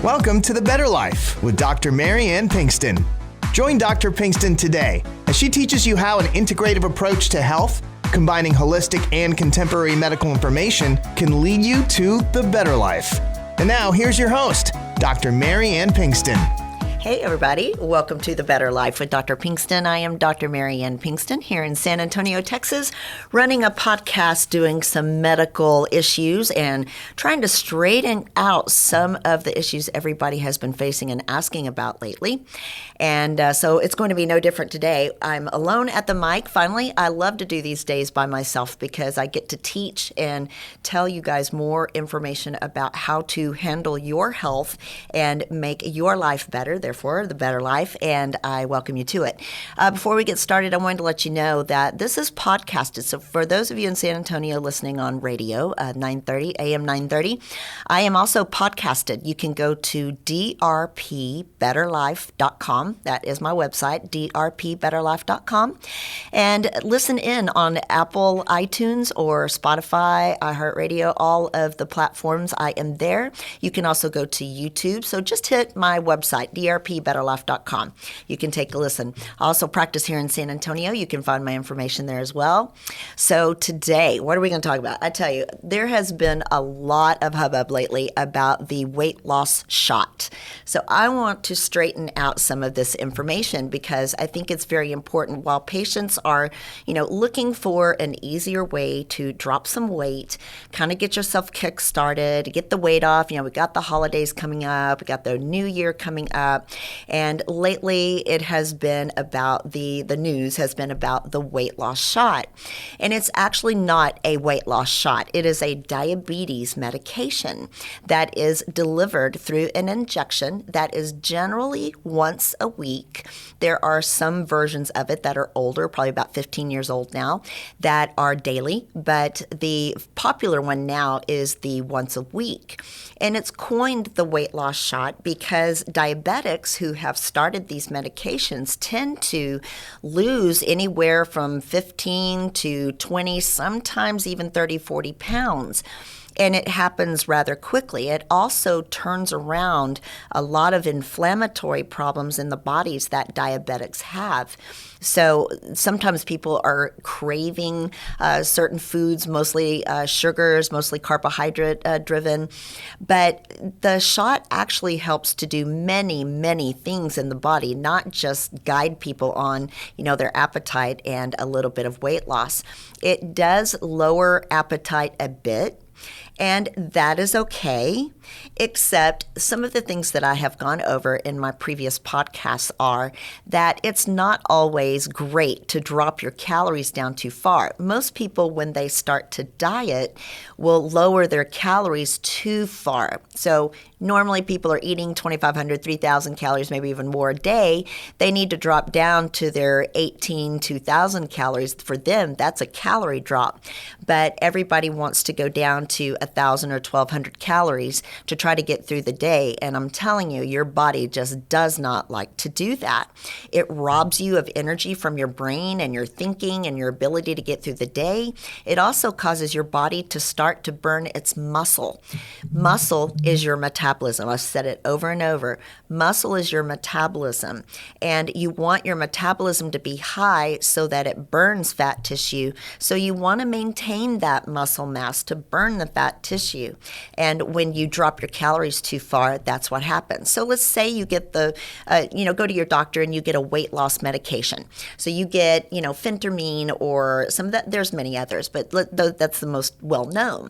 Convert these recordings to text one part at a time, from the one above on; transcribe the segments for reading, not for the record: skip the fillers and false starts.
Welcome to The Better Life with Dr. Mary Ann Pinkston. Join Dr. Pinkston today as she teaches you how an integrative approach to health, combining holistic and contemporary medical information, can lead you to the better life. And now, here's your host, Dr. Mary Ann Pinkston. Hey everybody, welcome to The Better Life with Dr. Pinkston. I am Dr. Mary Ann Pinkston here in San Antonio, Texas, running a podcast doing some medical issues and trying to straighten out some of the issues everybody has been facing and asking about lately. And so it's going to be no different today. I'm alone at the mic. Finally, I love to do these days by myself because I get to teach and tell you guys more information about how to handle your health and make your life better, therefore the better life, and I welcome you to it. Before we get started, I wanted to let you know that this is podcasted. So for those of you in San Antonio listening on radio, 930, AM 930, I am also podcasted. You can go to drpbetterlife.com. That is my website, drpbetterlife.com, and listen in on Apple, iTunes, or Spotify, iHeartRadio, all of the platforms. I am there. You can also go to YouTube. So just hit my website, drpbetterlife.com. You can take a listen. I also practice here in San Antonio. You can find my information there as well. So today, what are we going to talk about? I tell you, there has been a lot of hubbub lately about the weight loss shot. So I want to straighten out some of this information because I think it's very important. While patients are, looking for an easier way to drop some weight, kind of get yourself kick-started, get the weight off. We got the holidays coming up, we got the new year coming up, and lately it has been about the news has been about the weight loss shot. And it's actually not a weight loss shot. It is a diabetes medication that is delivered through an injection that is generally once a week. There are some versions of it that are older, probably about 15 years old now, that are daily, but the popular one now is the once a week. And it's coined the weight loss shot because diabetics who have started these medications tend to lose anywhere from 15 to 20, sometimes even 30, 40 pounds. And it happens rather quickly. It also turns around a lot of inflammatory problems in the bodies that diabetics have. So sometimes people are craving certain foods, mostly sugars, mostly carbohydrate driven. But the shot actually helps to do many, many things in the body, not just guide people on, their appetite and a little bit of weight loss. It does lower appetite a bit. And that is okay, except some of the things that I have gone over in my previous podcasts are that it's not always great to drop your calories down too far. Most people, when they start to diet, will lower their calories too far. So normally people are eating 2,500, 3,000 calories, maybe even more a day. They need to drop down to their 18, 2,000 calories. For them, that's a calorie drop. But everybody wants to go down to 1,000 or 1,200 calories to try to get through the day. And I'm telling you, your body just does not like to do that. It robs you of energy from your brain and your thinking and your ability to get through the day. It also causes your body to start to burn its muscle. Muscle is your metabolism. I've said it over and over. Muscle is your metabolism. And you want your metabolism to be high so that it burns fat tissue. So you want to maintain that muscle mass to burn the fat tissue. And when you drop your calories too far, that's what happens. So let's say you get go to your doctor and you get a weight loss medication. So you get, phentermine or some of that. There's many others, but that's the most well known.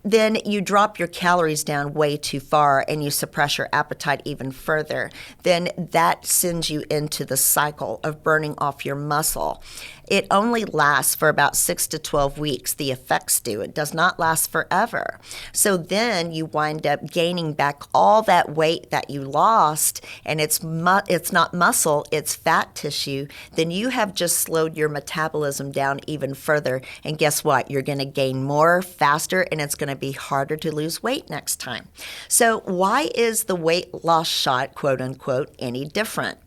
Then you drop your calories down way too far and you suppress your appetite even further. Then that sends you into the cycle of burning off your muscle. It only lasts for about 6 to 12 weeks, the effects do. It does not last forever. So then you wind up gaining back all that weight that you lost, and it's not muscle, it's fat tissue. Then you have just slowed your metabolism down even further. And guess what? You're going to gain more faster, and it's going to be harder to lose weight next time. So why is the weight loss shot, quote unquote, any different?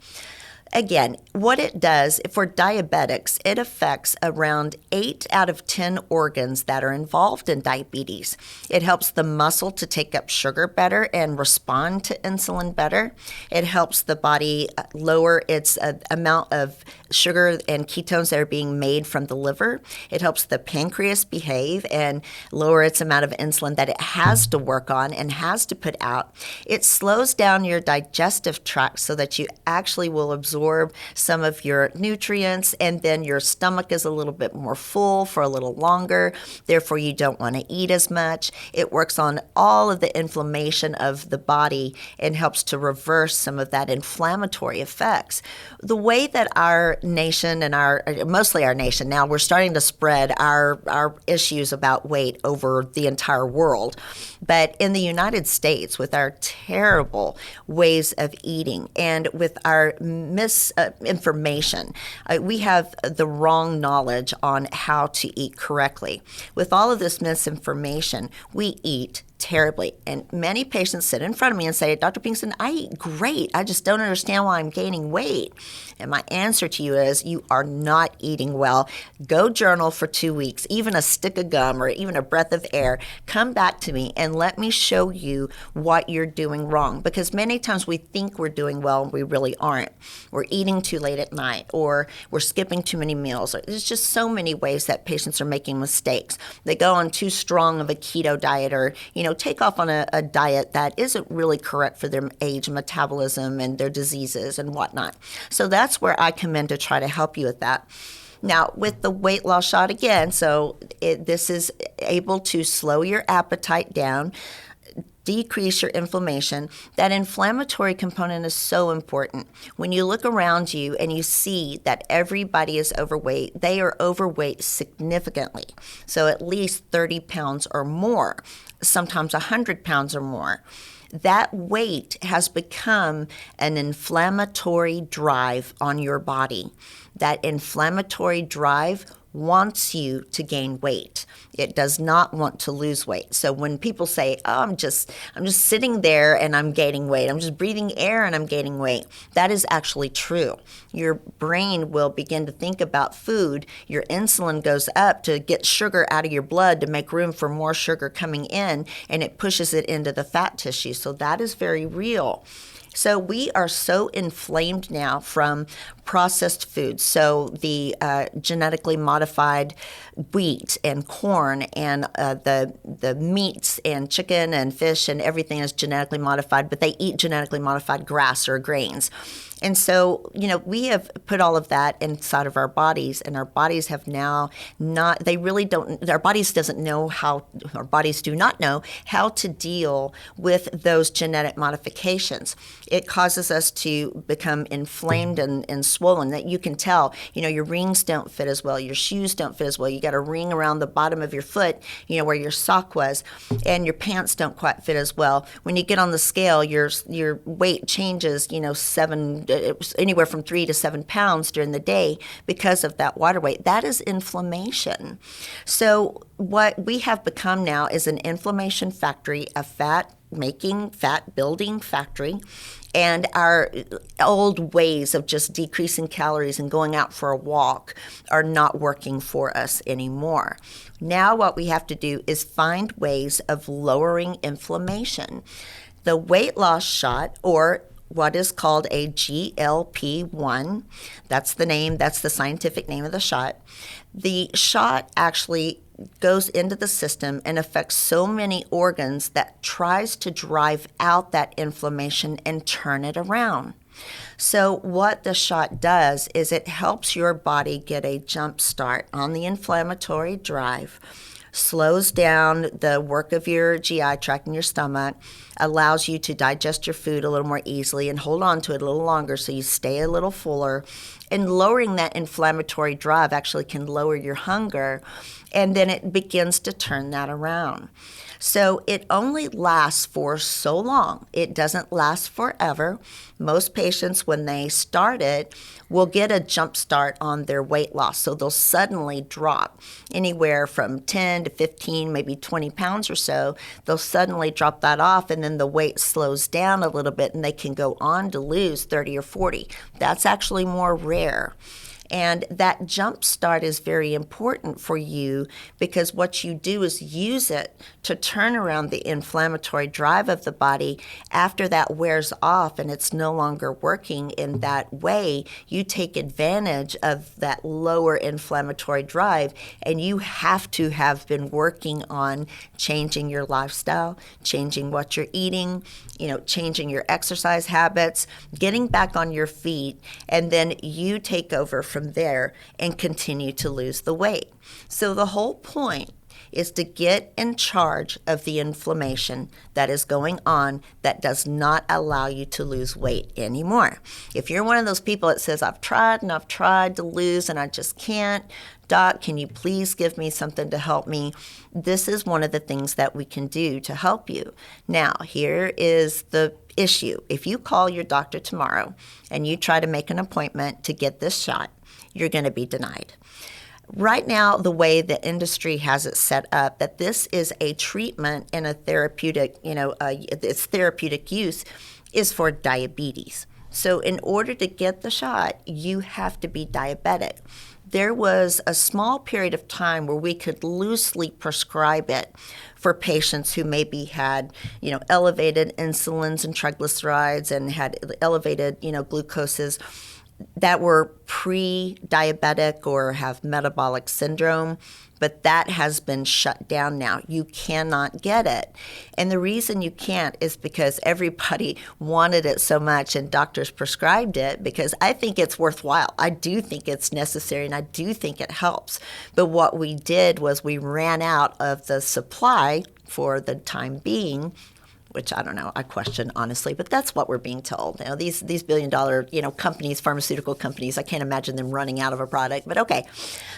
Again, what it does for diabetics, it affects around 8 out of 10 organs that are involved in diabetes. It helps the muscle to take up sugar better and respond to insulin better. It helps the body lower its amount of sugar and ketones that are being made from the liver. It helps the pancreas behave and lower its amount of insulin that it has to work on and has to put out. It slows down your digestive tract so that you actually will absorb some of your nutrients, and then your stomach is a little bit more full for a little longer. Therefore, you don't want to eat as much. It works on all of the inflammation of the body and helps to reverse some of that inflammatory effects. The way that our nation and mostly our nation now, we're starting to spread our issues about weight over the entire world. But in the United States, with our terrible ways of eating and with our misinformation, we have the wrong knowledge on how to eat correctly. With all of this misinformation, we eat terribly. And many patients sit in front of me and say, Dr. Pinkston, I eat great. I just don't understand why I'm gaining weight. And my answer to you is, you are not eating well. Go journal for 2 weeks, even a stick of gum or even a breath of air. Come back to me and let me show you what you're doing wrong. Because many times we think we're doing well and we really aren't. We're eating too late at night, or we're skipping too many meals. There's just so many ways that patients are making mistakes. They go on too strong of a keto diet, or take off on a diet that isn't really correct for their age, metabolism, and their diseases and whatnot. So that's where I come in to try to help you with that. Now, with the weight loss shot again, this is able to slow your appetite down, decrease your inflammation. That inflammatory component is so important. When you look around you and you see that everybody is overweight, they are overweight significantly. So at least 30 pounds or more, sometimes 100 pounds or more. That weight has become an inflammatory drive on your body. That inflammatory drive wants you to gain weight. It does not want to lose weight. So when people say, oh, I'm just sitting there and I'm gaining weight, I'm just breathing air and I'm gaining weight, that is actually true. Your brain will begin to think about food. Your insulin goes up to get sugar out of your blood to make room for more sugar coming in, and it pushes it into the fat tissue. So that is very real. So we are so inflamed now from processed foods. So the genetically modified wheat and corn and the meats and chicken and fish and everything is genetically modified, but they eat genetically modified grass or grains. And so, we have put all of that inside of our bodies, and our bodies have now our bodies do not know how to deal with those genetic modifications. It causes us to become inflamed and swollen, that you can tell, your rings don't fit as well, your shoes don't fit as well, you got a ring around the bottom of your foot, where your sock was, and your pants don't quite fit as well. When you get on the scale, your weight changes, anywhere from 3 to 7 pounds during the day because of that water weight. That is inflammation. So what we have become now is an inflammation factory, a fat-making, fat-building factory. And our old ways of just decreasing calories and going out for a walk are not working for us anymore. Now what we have to do is find ways of lowering inflammation. The weight loss shot, or what is called a GLP-1, that's the scientific name of the shot. The shot actually goes into the system and affects so many organs that tries to drive out that inflammation and turn it around. So what the shot does is it helps your body get a jump start on the inflammatory drive, slows down the work of your GI tract and your stomach, allows you to digest your food a little more easily and hold on to it a little longer so you stay a little fuller. And lowering that inflammatory drive actually can lower your hunger and then it begins to turn that around. So it only lasts for so long. It doesn't last forever. Most patients, when they start it, will get a jump start on their weight loss. So they'll suddenly drop anywhere from 10 to 15, maybe 20 pounds or so. They'll suddenly drop that off, and then the weight slows down a little bit, and they can go on to lose 30 or 40. That's actually more rare. And that jump start is very important for you, because what you do is use it to turn around the inflammatory drive of the body. After that wears off and it's no longer working in that way, you take advantage of that lower inflammatory drive, and you have to have been working on changing your lifestyle, changing what you're eating, changing your exercise habits, getting back on your feet, and then you take over from there and continue to lose the weight. So the whole point is to get in charge of the inflammation that is going on that does not allow you to lose weight anymore. If you're one of those people that says, I've tried and I've tried to lose and I just can't, Doc, can you please give me something to help me? This is one of the things that we can do to help you. Now, here is the issue. If you call your doctor tomorrow and you try to make an appointment to get this shot, you're going to be denied. Right now, the way the industry has it set up, that this is a treatment and a therapeutic, its therapeutic use is for diabetes. So in order to get the shot, you have to be diabetic. There was a small period of time where we could loosely prescribe it for patients who maybe had, elevated insulins and triglycerides and had elevated, glucoses that were pre-diabetic or have metabolic syndrome, but that has been shut down now. You cannot get it. And the reason you can't is because everybody wanted it so much and doctors prescribed it, because I think it's worthwhile. I do think it's necessary and I do think it helps. But what we did was we ran out of the supply for the time being, which I don't know, I question honestly, but that's what we're being told. These billion-dollar, companies, pharmaceutical companies, I can't imagine them running out of a product, but okay.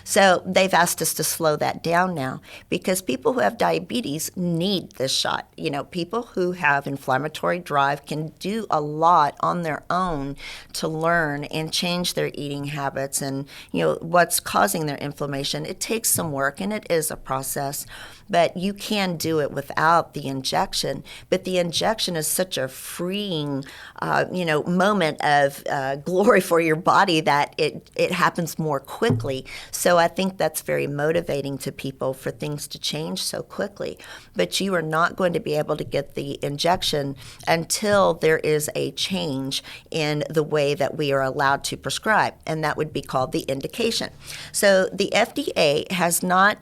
So they've asked us to slow that down now, because people who have diabetes need this shot. People who have inflammatory drive can do a lot on their own to learn and change their eating habits and, what's causing their inflammation. It takes some work and it is a process, but you can do it without the injection. But the injection is such a freeing, moment of glory for your body that it happens more quickly. So I think that's very motivating to people for things to change so quickly. But you are not going to be able to get the injection until there is a change in the way that we are allowed to prescribe, and that would be called the indication. So the FDA has not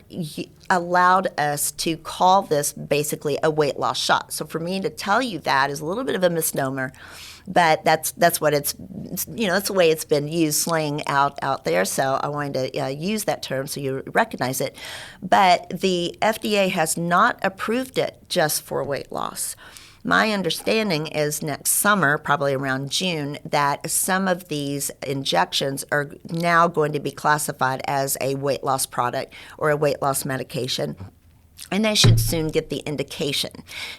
allowed us to call this basically a weight loss shot. So for me to tell you that is a little bit of a misnomer, but that's what it's, that's the way it's been used, slang out there. So I wanted to use that term so you recognize it. But the FDA has not approved it just for weight loss. My understanding is next summer, probably around June, that some of these injections are now going to be classified as a weight loss product or a weight loss medication. And they should soon get the indication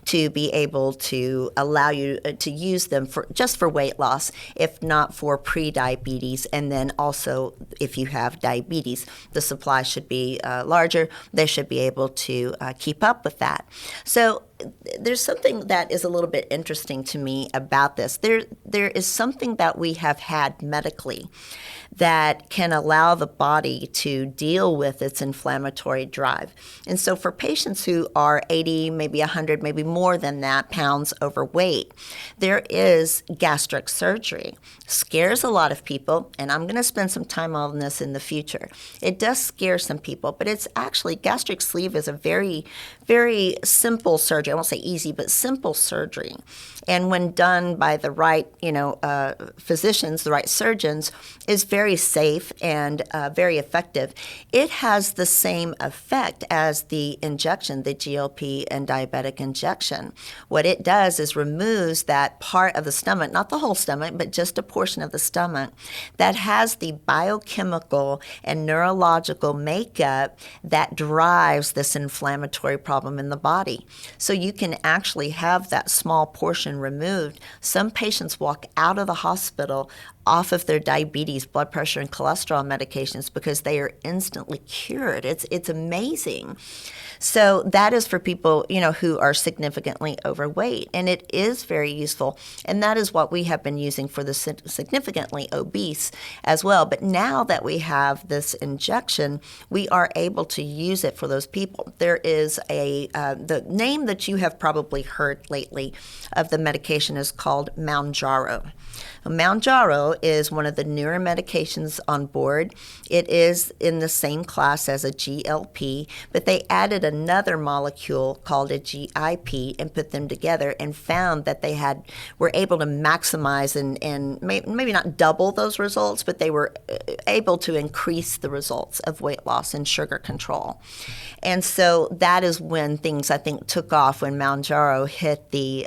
to be able to allow you to use them for just for weight loss, if not for pre-diabetes. And then also, if you have diabetes, the supply should be larger. They should be able to keep up with that. So there's something that is a little bit interesting to me about this. There is something that we have had medically that can allow the body to deal with its inflammatory drive. And so for patients who are 80, maybe 100, maybe more than that pounds overweight, there is gastric surgery. Scares a lot of people, and I'm going to spend some time on this in the future. It does scare some people, but it's actually, gastric sleeve is a very, very simple surgery. I won't say easy, but simple surgery. And when done by the right, physicians, the right surgeons, is very safe and very effective. It has the same effect as the injection, the GLP and diabetic injection. What it does is removes that part of the stomach, not the whole stomach, but just a portion of the stomach that has the biochemical and neurological makeup that drives this inflammatory problem in the body. So you can actually have that small portion removed. Some patients walk out of the hospital off of their diabetes, blood pressure, and cholesterol medications because they are instantly cured. It's amazing. So that is for people, who are significantly overweight, and it is very useful. And that is what we have been using for the significantly obese as well. But now that we have this injection, we are able to use it for those people. There is the name that you have probably heard lately of the medication is called Mounjaro. Mounjaro is one of the newer medications on board. It is in the same class as a GLP, but they added another molecule called a GIP and put them together and found that they were able to maximize and maybe not double those results, but they were able to increase the results of weight loss and sugar control. And so that is when things, I think, took off, when Mounjaro hit the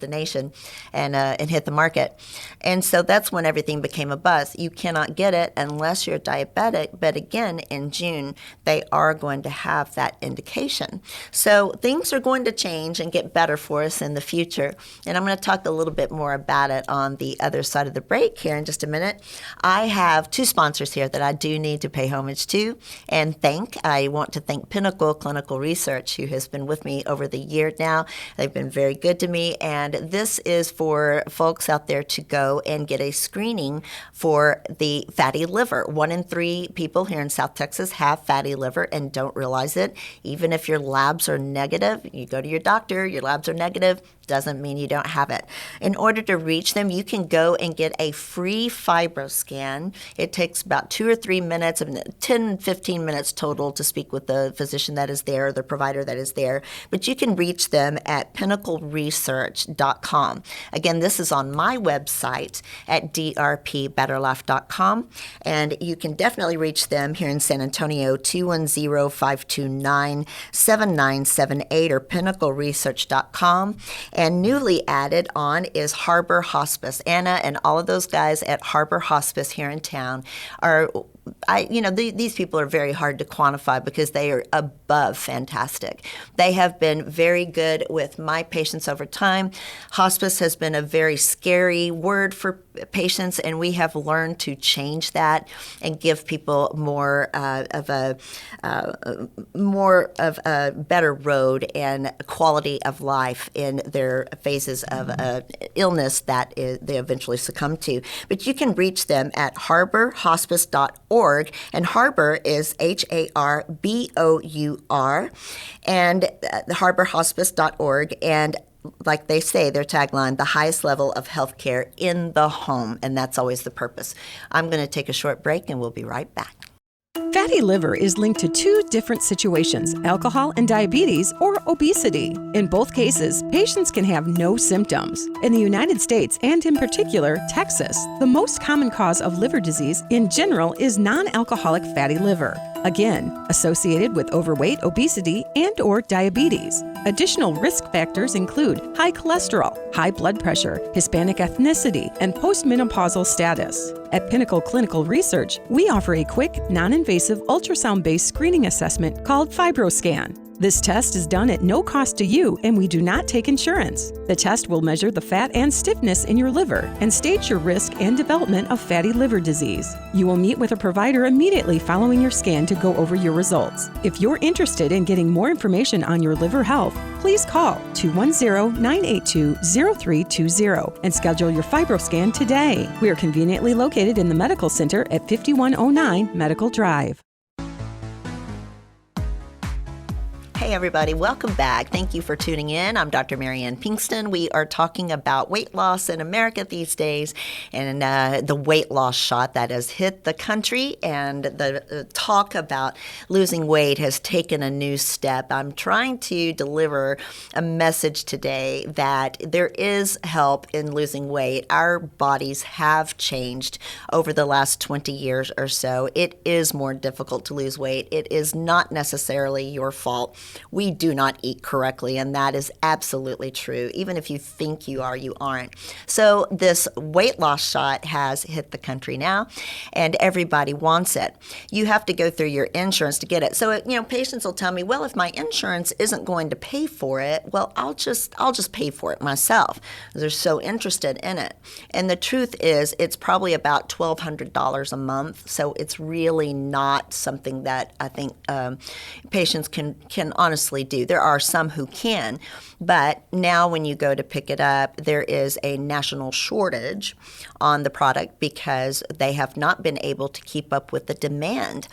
nation and hit the market. And so that's when everything became a buzz. You cannot get it unless you're diabetic, but again, in June, they are going to have that indication. So things are going to change and get better for us in the future. And I'm going to talk a little bit more about it on the other side of the break here in just a minute. I have two sponsors here that I do need to pay homage to and thank. I want to thank Pinnacle Clinical Research, who has been with me over the year now. They've been very good to me, and this is for folks out there to go and get a screening for the fatty liver. 1 in 3 people here in South Texas have fatty liver and don't realize it. Even if your labs are negative, you go to your doctor, your labs are negative, doesn't mean you don't have it. In order to reach them, you can go and get a free FibroScan. It takes about 2 or 3 minutes, 10, 15 minutes total to speak with the physician that is there, the provider that is there. But you can reach them at pinnacleresearch.com. Again, this is on my website at drpbetterlife.com. And you can definitely reach them here in San Antonio, 210-529-7978 or pinnacleresearch.com. And newly added on is Harbor Hospice. Anna and all of those guys at Harbor Hospice here in town are, these people are very hard to quantify because they are above fantastic. They have been very good with my patients over time. Hospice has been a very scary word for patients, and we have learned to change that and give people more of a better road and quality of life in their phases of illness that they eventually succumb to. But you can reach them at harborhospice.org, and Harbor is HARBOUR, and harborhospice.org, and like they say, their tagline, the highest level of healthcare in the home, and that's always the purpose. I'm going to take a short break, and we'll be right back. Fatty liver is linked to 2 different situations, alcohol and diabetes or obesity. In both cases, patients can have no symptoms. In the United States, and in particular, Texas, the most common cause of liver disease in general is non-alcoholic fatty liver. Again, associated with overweight, obesity, and or diabetes. Additional risk factors include high cholesterol, high blood pressure, Hispanic ethnicity, and postmenopausal status. At Pinnacle Clinical Research, we offer a quick, non-invasive ultrasound-based screening assessment called FibroScan. This test is done at no cost to you, and we do not take insurance. The test will measure the fat and stiffness in your liver and stage your risk and development of fatty liver disease. You will meet with a provider immediately following your scan to go over your results. If you're interested in getting more information on your liver health, please call 210-982-0320 and schedule your FibroScan today. We are conveniently located in the Medical Center at 5109 Medical Drive. Hey, everybody. Welcome back. Thank you for tuning in. I'm Dr. Marianne Pinkston. We are talking about weight loss in America these days and the weight loss shot that has hit the country, and the talk about losing weight has taken a new step. I'm trying to deliver a message today that there is help in losing weight. Our bodies have changed over the last 20 years or so. It is more difficult to lose weight. It is not necessarily your fault. We do not eat correctly, and that is absolutely true. Even if you think you are, you aren't. So this weight loss shot has hit the country now, and everybody wants it. You have to go through your insurance to get it. So, patients will tell me, well, if my insurance isn't going to pay for it, well, I'll just pay for it myself. They're so interested in it. And the truth is, it's probably about $1,200 a month. So it's really not something that I think patients can honestly do. There are some who can, but now when you go to pick it up, there is a national shortage on the product because they have not been able to keep up with the demand.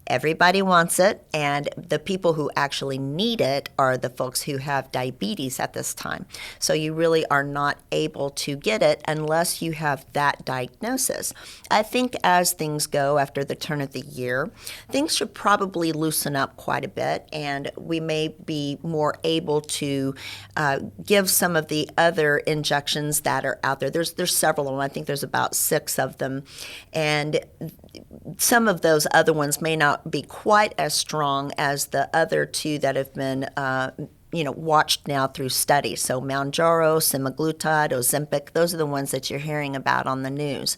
Everybody wants it, and the people who actually need it are the folks who have diabetes at this time. So you really are not able to get it unless you have that diagnosis. I think as things go after the turn of the year, things should probably loosen up quite a bit, and we may be more able to give some of the other injections that are out there. There's several of them. I think there's about 6 of them, and some of those other ones may not be quite as strong as the other 2 that have been watched now through studies. So Mounjaro, semaglutide, Ozempic, those are the ones that you're hearing about on the news.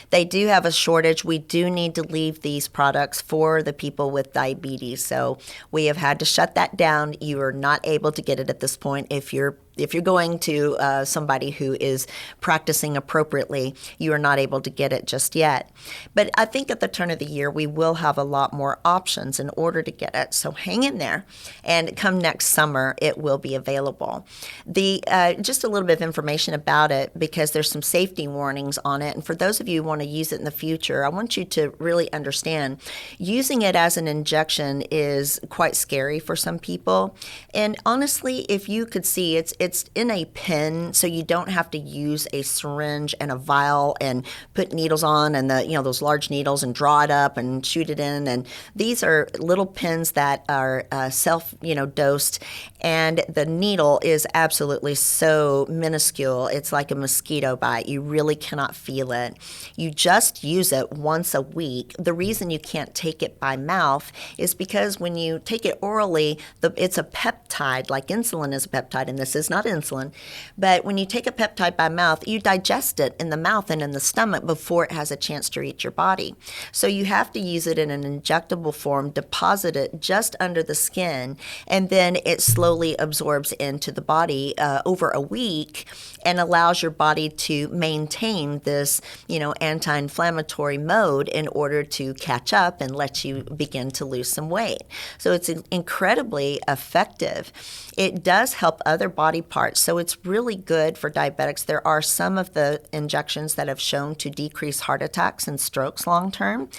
They do have a shortage. We do need to leave these products for the people with diabetes. So we have had to shut that down. You are not able to get it at this point. If you're going to somebody who is practicing appropriately, you are not able to get it just yet. But I think at the turn of the year, we will have a lot more options in order to get it. So hang in there, and come next summer, it will be available. Just a little bit of information about it, because there's some safety warnings on it. And for those of you who want to use it in the future, I want you to really understand using it as an injection is quite scary for some people. And honestly, if you could see, it's in a pen, so you don't have to use a syringe and a vial and put needles on and those large needles and draw it up and shoot it in. And these are little pens that are self-dosed, and the needle is absolutely so minuscule. It's like a mosquito bite. You really cannot feel it. You just use it once a week. The reason you can't take it by mouth is because when you take it orally, it's a peptide, like insulin is a peptide, and this is not insulin. But when you take a peptide by mouth, you digest it in the mouth and in the stomach before it has a chance to reach your body. So you have to use it in an injectable form, deposit it just under the skin, and then it slowly absorbs into the body over a week and allows your body to maintain this, anti-inflammatory mode in order to catch up and let you begin to lose some weight. So it's incredibly effective. It does help other body parts, so it's really good for diabetics. There are some of the injections that have shown to decrease heart attacks and strokes long term,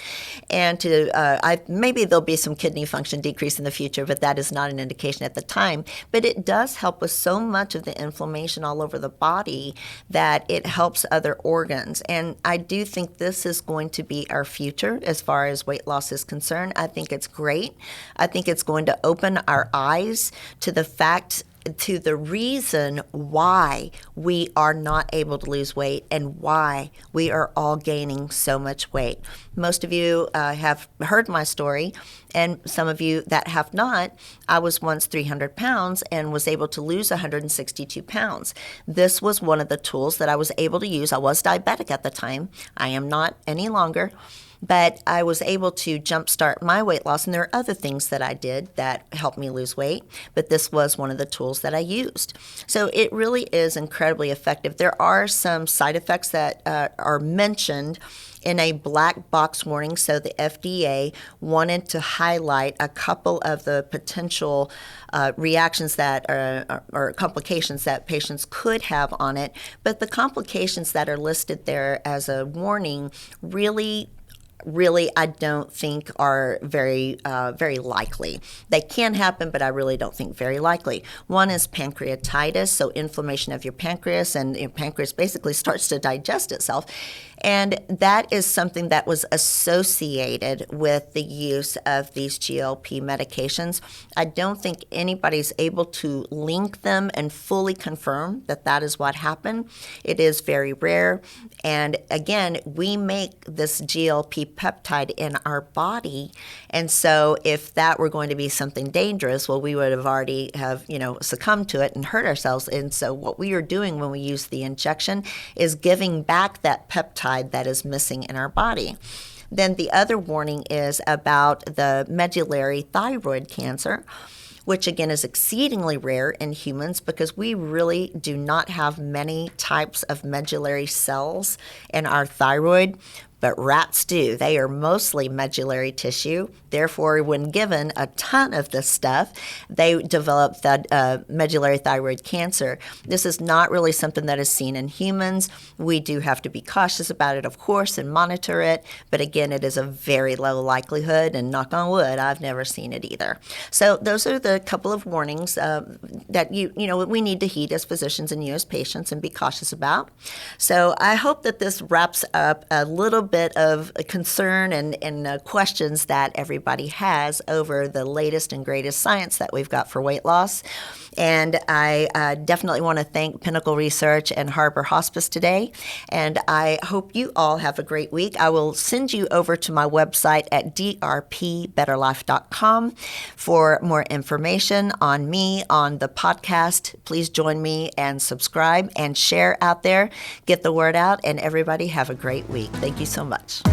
and maybe there'll be some kidney function decrease in the future, but that is not an indication at the time. But it does help with so much of the inflammation all over the body that it helps other organs. And I do think this is going to be our future as far as weight loss is concerned. I think it's great. I think it's going to open our eyes to the fact, to the reason why we are not able to lose weight and why we are all gaining so much weight. Most of you have heard my story, and some of you that have not. I was once 300 pounds and was able to lose 162 pounds. This was one of the tools that I was able to use. I was diabetic at the time. I am not any longer. But I was able to jumpstart my weight loss, and there are other things that I did that helped me lose weight, but this was one of the tools that I used. So it really is incredibly effective. There are some side effects that are mentioned in a black box warning, so the FDA wanted to highlight a couple of the potential reactions that or complications that patients could have on it, but the complications that are listed there as a warning really really I don't think are very likely. They can happen, but I really don't think very likely. One is pancreatitis, so inflammation of your pancreas, and your pancreas basically starts to digest itself. And that is something that was associated with the use of these GLP medications. I don't think anybody's able to link them and fully confirm that that is what happened. It is very rare. And again, we make this GLP peptide in our body. And so if that were going to be something dangerous, well, we would have already succumbed to it and hurt ourselves. And so what we are doing when we use the injection is giving back that peptide that is missing in our body. Then the other warning is about the medullary thyroid cancer, which again is exceedingly rare in humans because we really do not have many types of medullary cells in our thyroid. But rats do. They are mostly medullary tissue. Therefore, when given a ton of this stuff, they develop that medullary thyroid cancer. This is not really something that is seen in humans. We do have to be cautious about it, of course, and monitor it. But again, it is a very low likelihood, and knock on wood, I've never seen it either. So those are the couple of warnings that we need to heed as physicians and you as patients and be cautious about. So I hope that this wraps up a little bit of concern and questions that everybody has over the latest and greatest science that we've got for weight loss. And I definitely want to thank Pinnacle Research and Harbor Hospice today. And I hope you all have a great week. I will send you over to my website at drpbetterlife.com for more information on me, on the podcast. Please join me and subscribe and share out there. Get the word out, and everybody have a great week. Thank you so much.